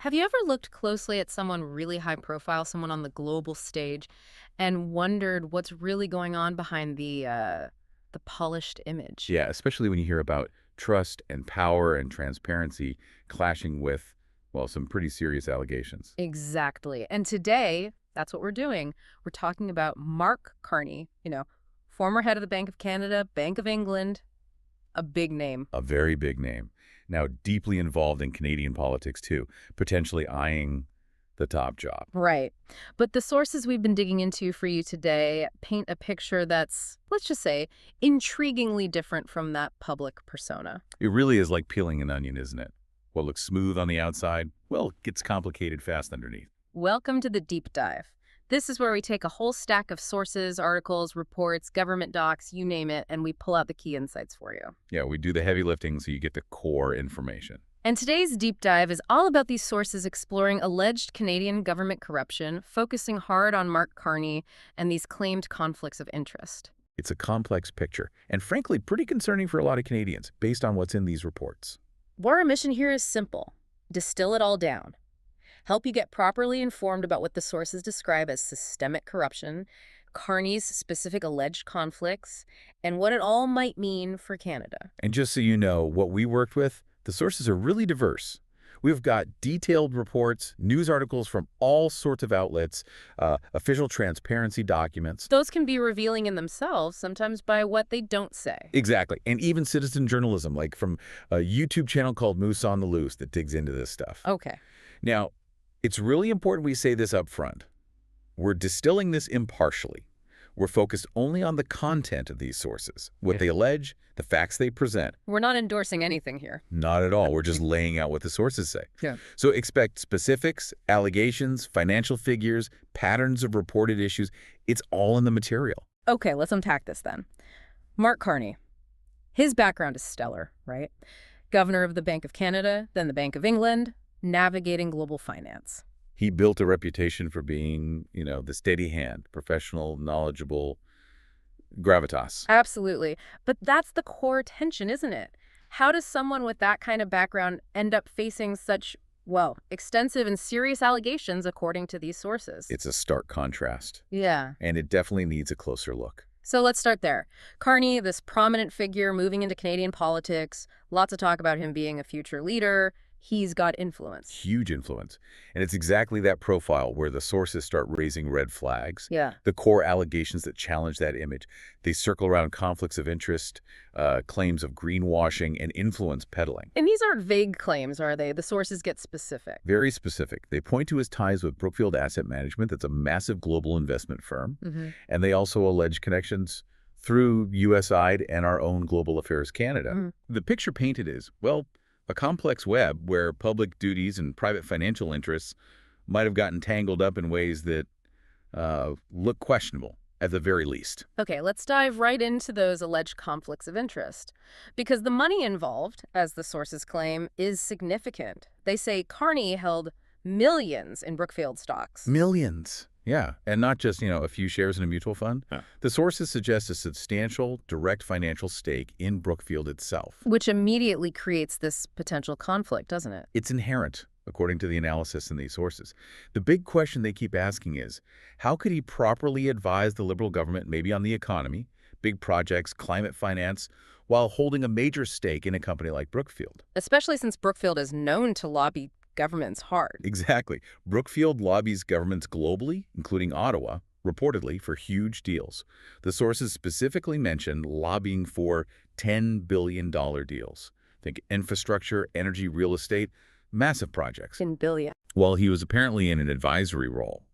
Have you ever looked closely at someone really high profile, someone on the global stage, and wondered what's really going on behind the polished image? Yeah, especially when you hear about trust and power and transparency clashing with, well, some pretty serious allegations. Exactly. And today, that's what we're doing. We're talking about Mark Carney, former head of the Bank of Canada, Bank of England, a big name. A very big name. Now deeply involved in Canadian politics, too, potentially eyeing the top job. Right. But the sources we've been digging into for you today paint a picture that's, let's just say, intriguingly different from that public persona. It really is like peeling an onion, isn't it? What looks smooth on the outside, well, gets complicated fast underneath. Welcome to the deep dive. This is where we take a whole stack of sources, articles, reports, government docs, you name it, and we pull out the key insights for you. Yeah, we do the heavy lifting so you get the core information. And today's deep dive is all about these sources exploring alleged Canadian government corruption, focusing hard on Mark Carney and these claimed conflicts of interest. It's a complex picture, and frankly, pretty concerning for a lot of Canadians, based on what's in these reports. Our mission here is simple. Distill it all down. Help you get properly informed about what the sources describe as systemic corruption, Carney's specific alleged conflicts, and what it all might mean for Canada. And just so you know, what we worked with, the sources are really diverse. We've got detailed reports, news articles from all sorts of outlets, official transparency documents. Those can be revealing in themselves, sometimes by what they don't say. Exactly. And even citizen journalism, like from a YouTube channel called Moose on the Loose that digs into this stuff. Okay. Now, it's really important we say this up front. We're distilling this impartially. We're focused only on the content of these sources, what they allege, the facts they present. We're not endorsing anything here. Not at all. We're just laying out what the sources say. Yeah. So expect specifics, allegations, financial figures, patterns of reported issues. It's all in the material. Okay, let's unpack this then. Mark Carney. His background is stellar, right? Governor of the Bank of Canada, then the Bank of England, navigating global finance. He built a reputation for being, the steady hand, professional, knowledgeable, gravitas. Absolutely. But that's the core tension, isn't it? How does someone with that kind of background end up facing such, well, extensive and serious allegations according to these sources? It's a stark contrast, Yeah. and it definitely needs a closer look. So let's start there. Carney, this prominent figure moving into Canadian politics, lots of talk about him being a future leader. He's got influence. Huge influence. And it's exactly that profile where the sources start raising red flags. Yeah. The core allegations that challenge that image. They circle around conflicts of interest, claims of greenwashing, and influence peddling. And these aren't vague claims, are they? The sources get specific. Very specific. They point to his ties with Brookfield Asset Management, that's a massive global investment firm. And they also allege connections through USAID and our own Global Affairs Canada. The picture painted is, well, a complex web where public duties and private financial interests might have gotten tangled up in ways that look questionable, at the very least. Okay, let's dive right into those alleged conflicts of interest. Because the money involved, as the sources claim, is significant. They say Carney held millions in Brookfield stocks. Millions. Yeah, and not just, a few shares in a mutual fund. Yeah. The sources suggest a substantial direct financial stake in Brookfield itself. Which immediately creates this potential conflict, doesn't it? It's inherent, according to the analysis in these sources. The big question they keep asking is, how could he properly advise the Liberal government maybe on the economy, big projects, climate finance, while holding a major stake in a company like Brookfield? Especially since Brookfield is known to lobby governments hard. Exactly. Brookfield lobbies governments globally, including Ottawa, reportedly for huge deals. The sources specifically mention lobbying for $10 billion deals. Think infrastructure, energy, real estate, massive projects. In billion. While he was apparently in an advisory role.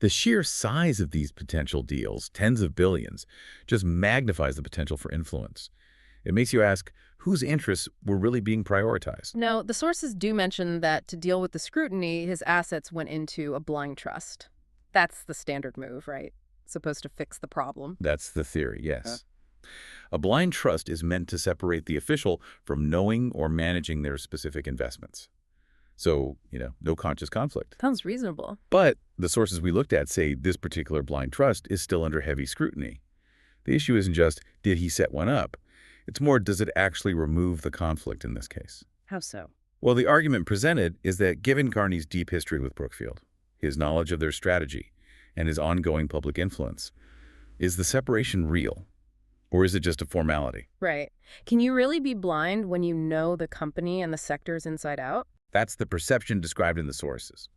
The sheer size of these potential deals, tens of billions, just magnifies the potential for influence. It makes you ask, whose interests were really being prioritized? Now, the sources do mention that to deal with the scrutiny, his assets went into a blind trust. That's the standard move, right? Supposed to fix the problem. That's the theory, yes. A blind trust is meant to separate the official from knowing or managing their specific investments. So, no conscious conflict. Sounds reasonable. But the sources we looked at say this particular blind trust is still under heavy scrutiny. The issue isn't just, did he set one up? It's more, does it actually remove the conflict in this case? How so? Well, the argument presented is that given Carney's deep history with Brookfield, his knowledge of their strategy, and his ongoing public influence, is the separation real, or is it just a formality? Right. Can you really be blind when you know the company and the sectors inside out? That's the perception described in the sources.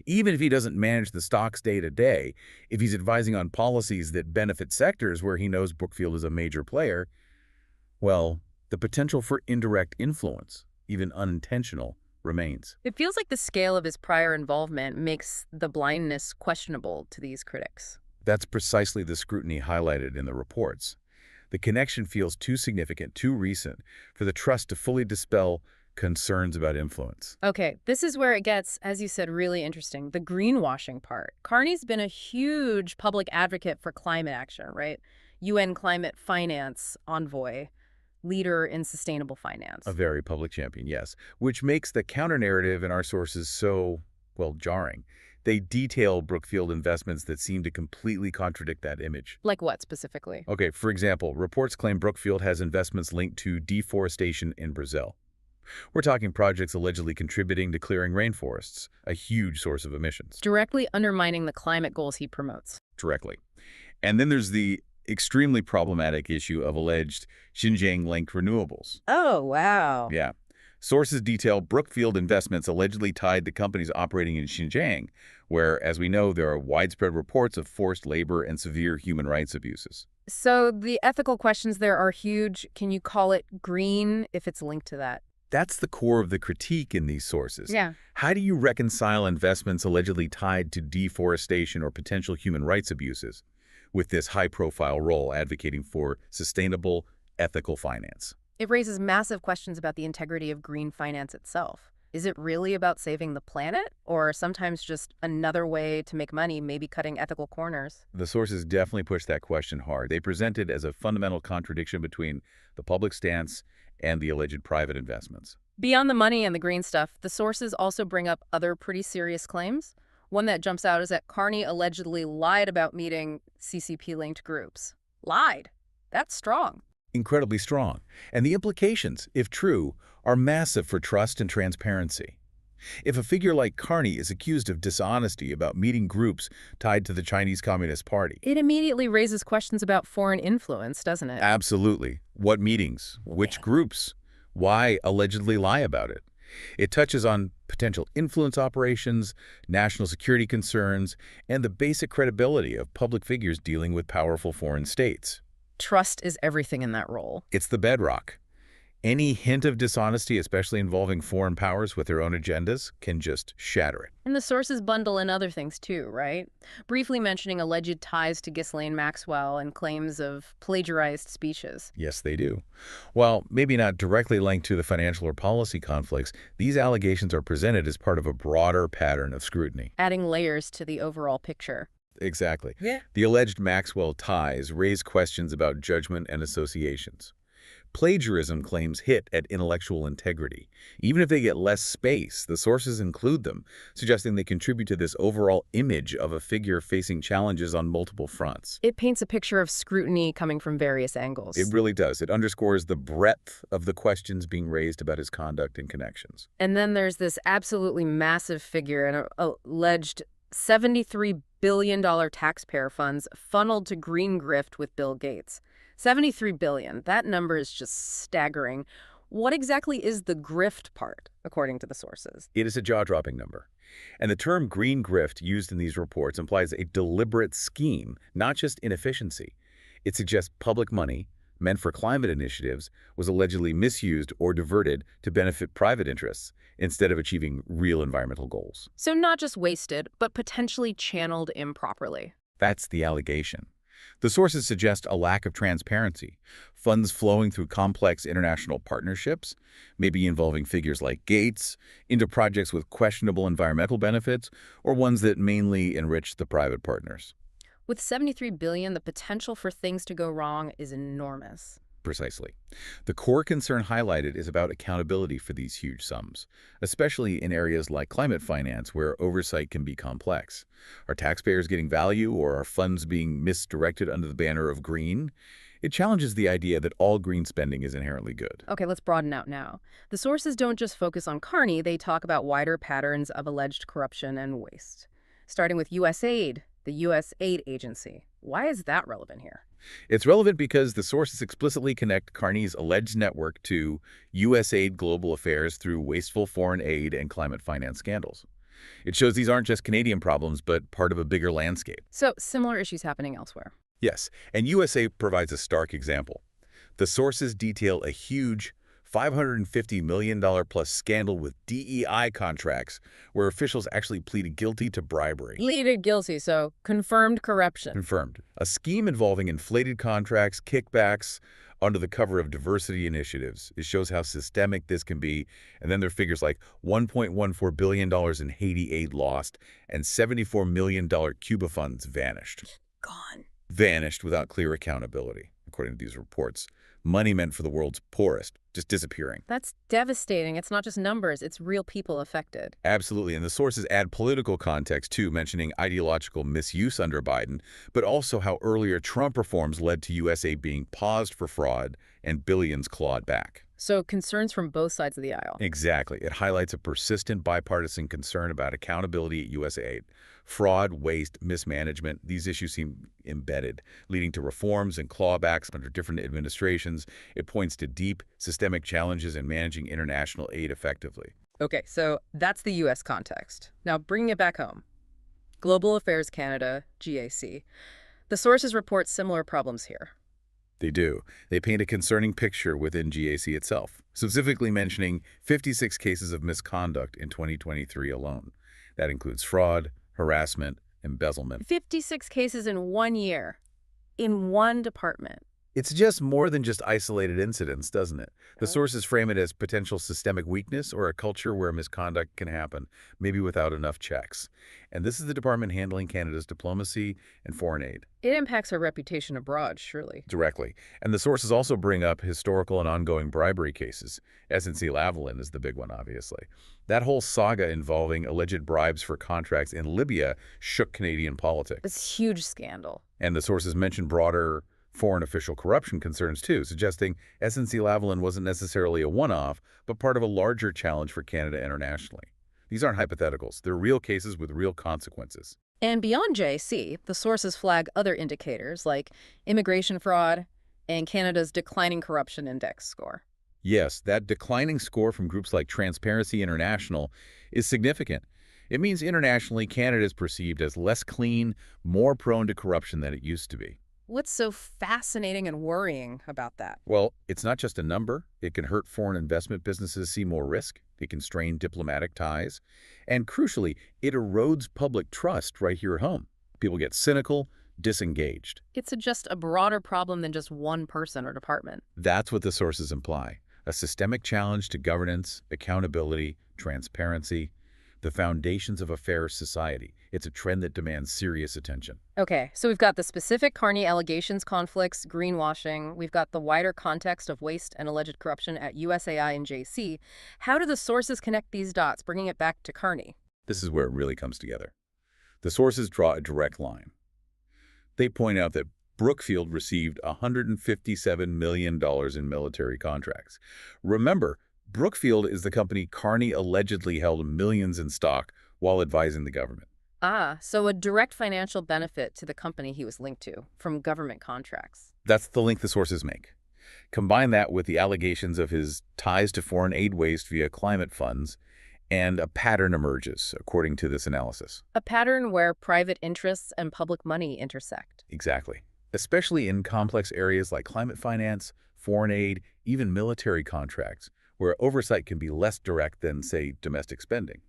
Even if he doesn't manage the stocks day to day, if he's advising on policies that benefit sectors where he knows Brookfield is a major player, well, the potential for indirect influence, even unintentional, remains. It feels like the scale of his prior involvement makes the blindness questionable to these critics. That's precisely the scrutiny highlighted in the reports. The connection feels too significant, too recent, for the trust to fully dispel concerns about influence. Okay, this is where it gets, as you said, really interesting. The greenwashing part. Carney's been a huge public advocate for climate action, right? UN climate finance envoy, leader in sustainable finance. A very public champion, yes, which makes the counter-narrative in our sources so, well, jarring. They detail Brookfield investments that seem to completely contradict that image. Like what specifically? Okay, for example, reports claim Brookfield has investments linked to deforestation in Brazil. We're talking projects allegedly contributing to clearing rainforests, a huge source of emissions. Directly undermining the climate goals he promotes. Directly. And then there's the extremely problematic issue of alleged Xinjiang-linked renewables. Oh, wow. Yeah. Sources detail Brookfield investments allegedly tied to companies operating in Xinjiang, where, as we know, there are widespread reports of forced labor and severe human rights abuses. So the ethical questions there are huge. Can you call it green if it's linked to that? That's the core of the critique in these sources. Yeah. How do you reconcile investments allegedly tied to deforestation or potential human rights abuses with this high-profile role advocating for sustainable, ethical finance? It raises massive questions about the integrity of green finance itself. Is it really about saving the planet, or sometimes just another way to make money, maybe cutting ethical corners? The sources definitely push that question hard. They present it as a fundamental contradiction between the public stance and the alleged private investments. Beyond the money and the green stuff, the sources also bring up other pretty serious claims. One that jumps out is that Carney allegedly lied about meeting CCP-linked groups. Lied. That's strong. Incredibly strong. And the implications, if true, are massive for trust and transparency. If a figure like Carney is accused of dishonesty about meeting groups tied to the Chinese Communist Party. It immediately raises questions about foreign influence, doesn't it? Absolutely. What meetings? Which groups? Why allegedly lie about it? It touches on potential influence operations, national security concerns, and the basic credibility of public figures dealing with powerful foreign states. Trust is everything in that role. It's the bedrock. Any hint of dishonesty, especially involving foreign powers with their own agendas, can just shatter it. And the sources bundle in other things too, right? Briefly mentioning alleged ties to Ghislaine Maxwell and claims of plagiarized speeches. Yes, they do. While maybe not directly linked to the financial or policy conflicts, these allegations are presented as part of a broader pattern of scrutiny. Adding layers to the overall picture. Exactly. Yeah. The alleged Maxwell ties raise questions about judgment and associations. Plagiarism claims hit at intellectual integrity. Even if they get less space, the sources include them, suggesting they contribute to this overall image of a figure facing challenges on multiple fronts. It paints a picture of scrutiny coming from various angles. It really does. It underscores the breadth of the questions being raised about his conduct and connections. And then there's this absolutely massive figure, an alleged $73 billion taxpayer funds funneled to green grift with Bill Gates. $73 billion. That number is just staggering. What exactly is the grift part, according to the sources? It is a jaw-dropping number. And the term green grift used in these reports implies a deliberate scheme, not just inefficiency. It suggests public money, meant for climate initiatives, was allegedly misused or diverted to benefit private interests instead of achieving real environmental goals. So not just wasted, but potentially channeled improperly. That's the allegation. The sources suggest a lack of transparency, funds flowing through complex international partnerships, maybe involving figures like Gates, into projects with questionable environmental benefits, or ones that mainly enrich the private partners. With $73 billion, the potential for things to go wrong is enormous. Precisely. The core concern highlighted is about accountability for these huge sums, especially in areas like climate finance where oversight can be complex. Are taxpayers getting value, or are funds being misdirected under the banner of green? It challenges the idea that all green spending is inherently good. Okay, let's broaden out now. The sources don't just focus on Carney, they talk about wider patterns of alleged corruption and waste. Starting with USAID, the U.S. aid agency. Why is that relevant here? It's relevant because the sources explicitly connect Carney's alleged network to USAID global affairs through wasteful foreign aid and climate finance scandals. It shows these aren't just Canadian problems, but part of a bigger landscape. So, similar issues happening elsewhere. Yes, and USA provides a stark example. The sources detail a huge $550 million plus scandal with DEI contracts where officials actually pleaded guilty to bribery. Pleaded guilty, so confirmed corruption. Confirmed. A scheme involving inflated contracts, kickbacks, under the cover of diversity initiatives. It shows how systemic this can be. And then there are figures like $1.14 billion in Haiti aid lost and $74 million Cuba funds vanished. Gone. Vanished without clear accountability, according to these reports. Money meant for the world's poorest, just disappearing. That's devastating. It's not just numbers, it's real people affected. Absolutely, and the sources add political context too, mentioning ideological misuse under Biden, but also how earlier Trump reforms led to USA being paused for fraud and billions clawed back. So concerns from both sides of the aisle. Exactly. It highlights a persistent bipartisan concern about accountability at USAID. Fraud, waste, mismanagement, these issues seem embedded, leading to reforms and clawbacks under different administrations. It points to deep, systemic challenges in managing international aid effectively. Okay, so that's the U.S. context. Now bringing it back home. Global Affairs Canada, GAC. The sources report similar problems here. They do. They paint a concerning picture within GAC itself, specifically mentioning 56 cases of misconduct in 2023 alone. That includes fraud, harassment, embezzlement. 56 cases in 1 year, in one department. It's just more than just isolated incidents, doesn't it? The sources frame it as potential systemic weakness or a culture where misconduct can happen, maybe without enough checks. And this is the department handling Canada's diplomacy and foreign aid. It impacts our reputation abroad, surely. Directly. And the sources also bring up historical and ongoing bribery cases. SNC-Lavalin is the big one, obviously. That whole saga involving alleged bribes for contracts in Libya shook Canadian politics. It's a huge scandal. And the sources mention broader foreign official corruption concerns too, suggesting SNC-Lavalin wasn't necessarily a one-off, but part of a larger challenge for Canada internationally. These aren't hypotheticals. They're real cases with real consequences. And beyond JC, the sources flag other indicators like immigration fraud and Canada's declining corruption index score. Yes, that declining score from groups like Transparency International is significant. It means internationally, Canada is perceived as less clean, more prone to corruption than it used to be. What's so fascinating and worrying about that? Well, it's not just a number. It can hurt foreign investment businesses see more risk. It can strain diplomatic ties. And crucially, it erodes public trust right here at home. People get cynical, disengaged. It's just a broader problem than just one person or department. That's what the sources imply. A systemic challenge to governance, accountability, transparency, the foundations of a fair society. It's a trend that demands serious attention. Okay, so we've got the specific Carney allegations, conflicts, greenwashing. We've got the wider context of waste and alleged corruption at USAI and JC. How do the sources connect these dots, bringing it back to Carney? This is where it really comes together. The sources draw a direct line. They point out that Brookfield received $157 million in military contracts. Remember, Brookfield is the company Carney allegedly held millions in stock while advising the government. Ah, so a direct financial benefit to the company he was linked to from government contracts. That's the link the sources make. Combine that with the allegations of his ties to foreign aid waste via climate funds, and a pattern emerges, according to this analysis. A pattern where private interests and public money intersect. Exactly. Especially in complex areas like climate finance, foreign aid, even military contracts, where oversight can be less direct than, say, domestic spending.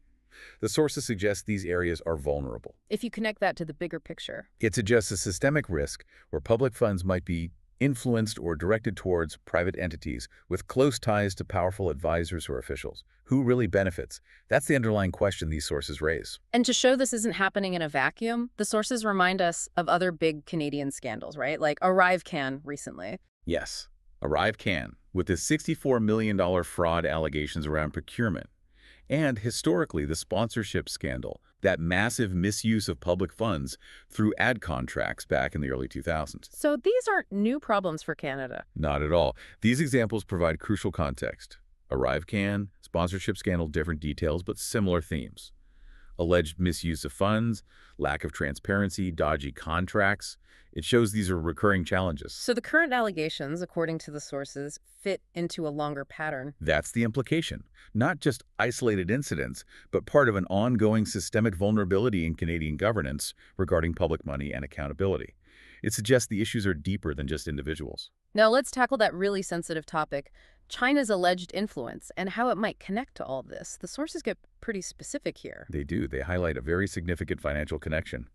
The sources suggest these areas are vulnerable. If you connect that to the bigger picture. It suggests a systemic risk where public funds might be influenced or directed towards private entities with close ties to powerful advisors or officials. Who really benefits? That's the underlying question these sources raise. And to show this isn't happening in a vacuum, the sources remind us of other big Canadian scandals, right? Like ArriveCan recently. Yes, ArriveCan, with its $64 million fraud allegations around procurement. And historically, the sponsorship scandal, that massive misuse of public funds through ad contracts back in the early 2000s. So these aren't new problems for Canada. Not at all. These examples provide crucial context. ArriveCan, sponsorship scandal, different details, but similar themes. Alleged misuse of funds, lack of transparency, dodgy contracts. It shows these are recurring challenges. So the current allegations, according to the sources, fit into a longer pattern. That's the implication. Not just isolated incidents, but part of an ongoing systemic vulnerability in Canadian governance regarding public money and accountability. It suggests the issues are deeper than just individuals. Now let's tackle that really sensitive topic, China's alleged influence and how it might connect to all this. The sources get pretty specific here. They do. They highlight a very significant financial connection.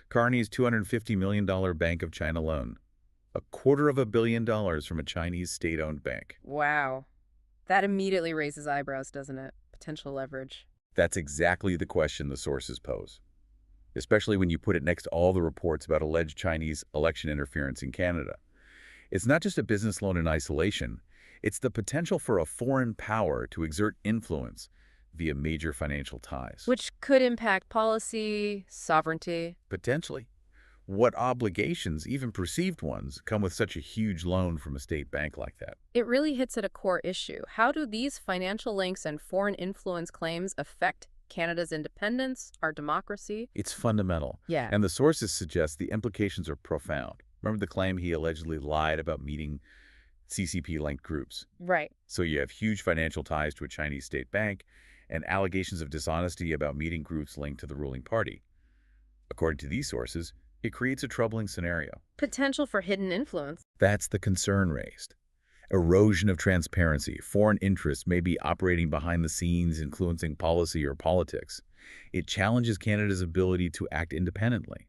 Carney's $250 million Bank of China loan. $250 million from a Chinese state-owned bank. Wow. That immediately raises eyebrows, doesn't it? Potential leverage. That's exactly the question the sources pose, especially when you put it next to all the reports about alleged Chinese election interference in Canada. It's not just a business loan in isolation. It's the potential for a foreign power to exert influence via major financial ties. Which could impact policy, sovereignty. Potentially. What obligations, even perceived ones, come with such a huge loan from a state bank like that? It really hits at a core issue. How do these financial links and foreign influence claims affect Canada's independence, our democracy? It's fundamental. Yeah. And the sources suggest the implications are profound. Remember the claim he allegedly lied about meeting CCP-linked groups? Right. So you have huge financial ties to a Chinese state bank and allegations of dishonesty about meeting groups linked to the ruling party. According to these sources, it creates a troubling scenario. Potential for hidden influence. That's the concern raised. Erosion of transparency. Foreign interests may be operating behind the scenes, influencing policy or politics. It challenges Canada's ability to act independently.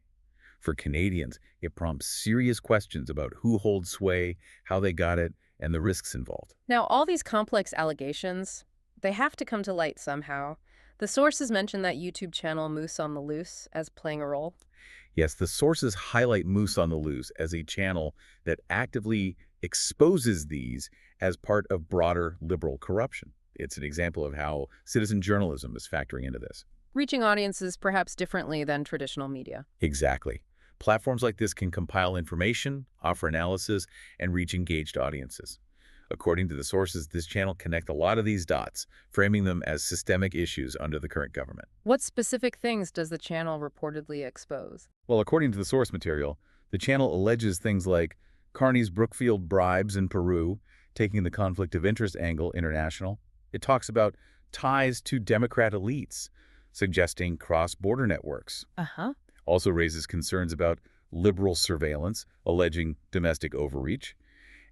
For Canadians, it prompts serious questions about who holds sway, how they got it, and the risks involved. Now, all these complex allegations, they have to come to light somehow. The sources mention that YouTube channel Moose on the Loose as playing a role. Yes, the sources highlight Moose on the Loose as a channel that actively exposes these as part of broader liberal corruption. It's an example of how citizen journalism is factoring into this. Reaching audiences perhaps differently than traditional media. Exactly. Platforms like this can compile information, offer analysis, and reach engaged audiences. According to the sources, this channel connects a lot of these dots, framing them as systemic issues under the current government. What specific things does the channel reportedly expose? Well, according to the source material, the channel alleges things like Carney's Brookfield bribes in Peru, taking the conflict of interest angle international. It talks about ties to Democrat elites, suggesting cross-border networks. Also raises concerns about liberal surveillance, alleging domestic overreach.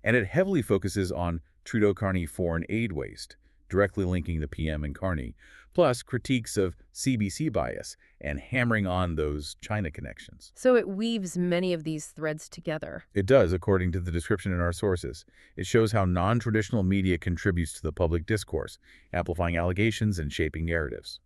And it heavily focuses on Trudeau-Carney foreign aid waste, directly linking the PM and Carney, plus critiques of CBC bias and hammering on those China connections. So it weaves many of these threads together. It does, according to the description in our sources. It shows how non-traditional media contributes to the public discourse, amplifying allegations and shaping narratives.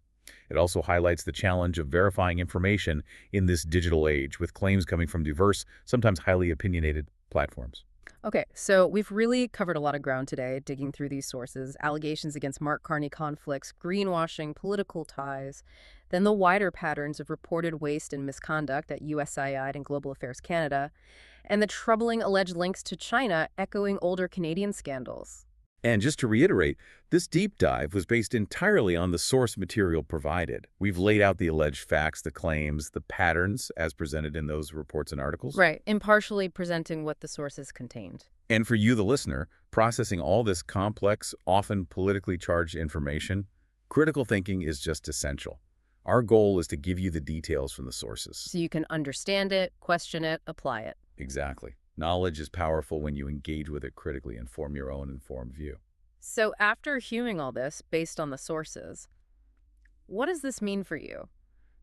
It also highlights the challenge of verifying information in this digital age, with claims coming from diverse, sometimes highly opinionated platforms. Okay, so we've really covered a lot of ground today, digging through these sources, allegations against Mark Carney conflicts, greenwashing, political ties, then the wider patterns of reported waste and misconduct at USAID and Global Affairs Canada, and the troubling alleged links to China echoing older Canadian scandals. And just to reiterate, this deep dive was based entirely on the source material provided. We've laid out the alleged facts, the claims, the patterns as presented in those reports and articles. Right, impartially presenting what the sources contained. And for you, the listener, processing all this complex, often politically charged information, critical thinking is just essential. Our goal is to give you the details from the sources. So you can understand it, question it, apply it. Exactly. Knowledge is powerful when you engage with it critically and form your own informed view. So after hearing all this based on the sources, what does this mean for you?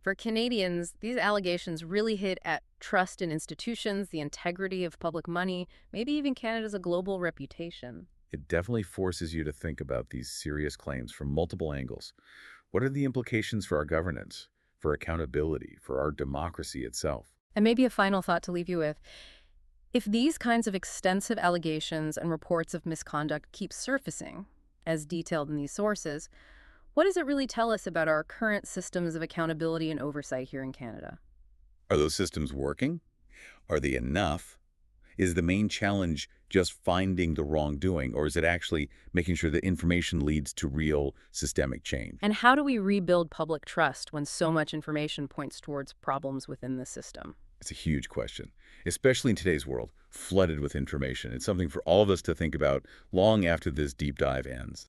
For Canadians, these allegations really hit at trust in institutions, the integrity of public money, maybe even Canada's global reputation. It definitely forces you to think about these serious claims from multiple angles. What are the implications for our governance, for accountability, for our democracy itself? And maybe a final thought to leave you with. If these kinds of extensive allegations and reports of misconduct keep surfacing, as detailed in these sources, What does it really tell us about our current systems of accountability and oversight here in Canada? Are those systems working? Are they enough? Is the main challenge just finding the wrongdoing, or is it actually making sure that information leads to real systemic change? And how do we rebuild public trust when so much information points towards problems within the system? It's a huge question, especially in today's world, flooded with information. It's something for all of us to think about long after this deep dive ends.